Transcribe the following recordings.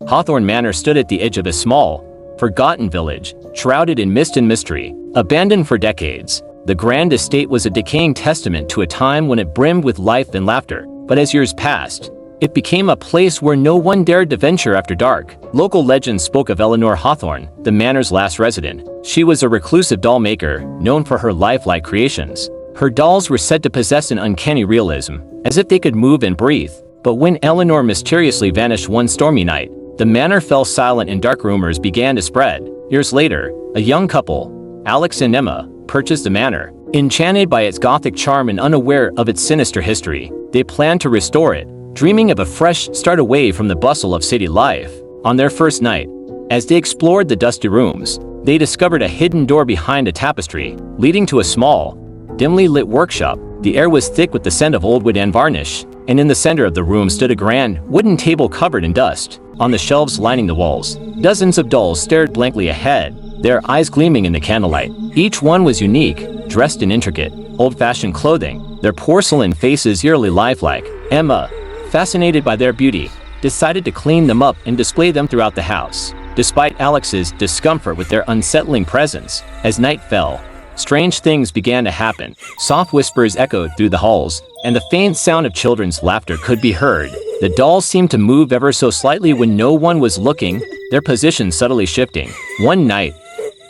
Hawthorne Manor stood at the edge of a small, forgotten village, shrouded in mist and mystery, abandoned for decades. The grand estate was a decaying testament to a time when it brimmed with life and laughter, but as years passed, it became a place where no one dared to venture after dark. Local legends spoke of Eleanor Hawthorne, the manor's last resident. She was a reclusive doll maker, known for her lifelike creations. Her dolls were said to possess an uncanny realism, as if they could move and breathe. But when Eleanor mysteriously vanished one stormy night, the manor fell silent and dark rumors began to spread. Years later, a young couple, Alex and Emma, purchased the manor. Enchanted by its gothic charm and unaware of its sinister history, they planned to restore it, dreaming of a fresh start away from the bustle of city life. On their first night, as they explored the dusty rooms, they discovered a hidden door behind a tapestry, leading to a small, dimly lit workshop. The air was thick with the scent of old wood and varnish, and in the center of the room stood a grand, wooden table covered in dust. On the shelves lining the walls, dozens of dolls stared blankly ahead, their eyes gleaming in the candlelight. Each one was unique, dressed in intricate, old-fashioned clothing, their porcelain faces eerily lifelike. Emma, fascinated by their beauty, decided to clean them up and display them throughout the house. Despite Alex's discomfort with their unsettling presence, as night fell, strange things began to happen. Soft whispers echoed through the halls, and the faint sound of children's laughter could be heard. The dolls seemed to move ever so slightly when no one was looking, their position subtly shifting. One night,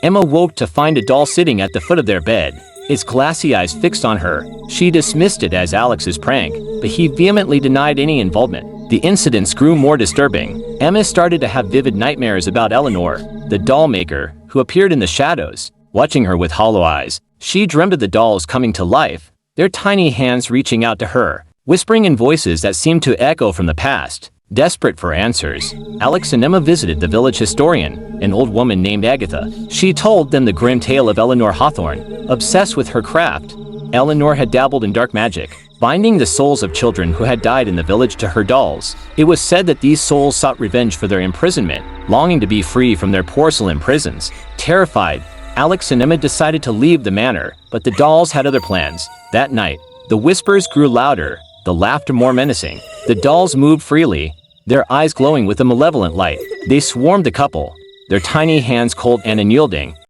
Emma woke to find a doll sitting at the foot of their bed, its glassy eyes fixed on her. She dismissed it as Alex's prank, but he vehemently denied any involvement. The incidents grew more disturbing. Emma started to have vivid nightmares about Eleanor, the doll maker, who appeared in the shadows, watching her with hollow eyes. She dreamed of the dolls coming to life, their tiny hands reaching out to her, whispering in voices that seemed to echo from the past. Desperate for answers, Alex and Emma visited the village historian, an old woman named Agatha. She told them the grim tale of Eleanor Hawthorne. Obsessed with her craft, Eleanor had dabbled in dark magic, binding the souls of children who had died in the village to her dolls. It was said that these souls sought revenge for their imprisonment, longing to be free from their porcelain prisons. Terrified, Alex and Emma decided to leave the manor, but the dolls had other plans. That night, the whispers grew louder, the laughter more menacing. The dolls moved freely, their eyes glowing with a malevolent light. They swarmed the couple, their tiny hands cold and unyielding.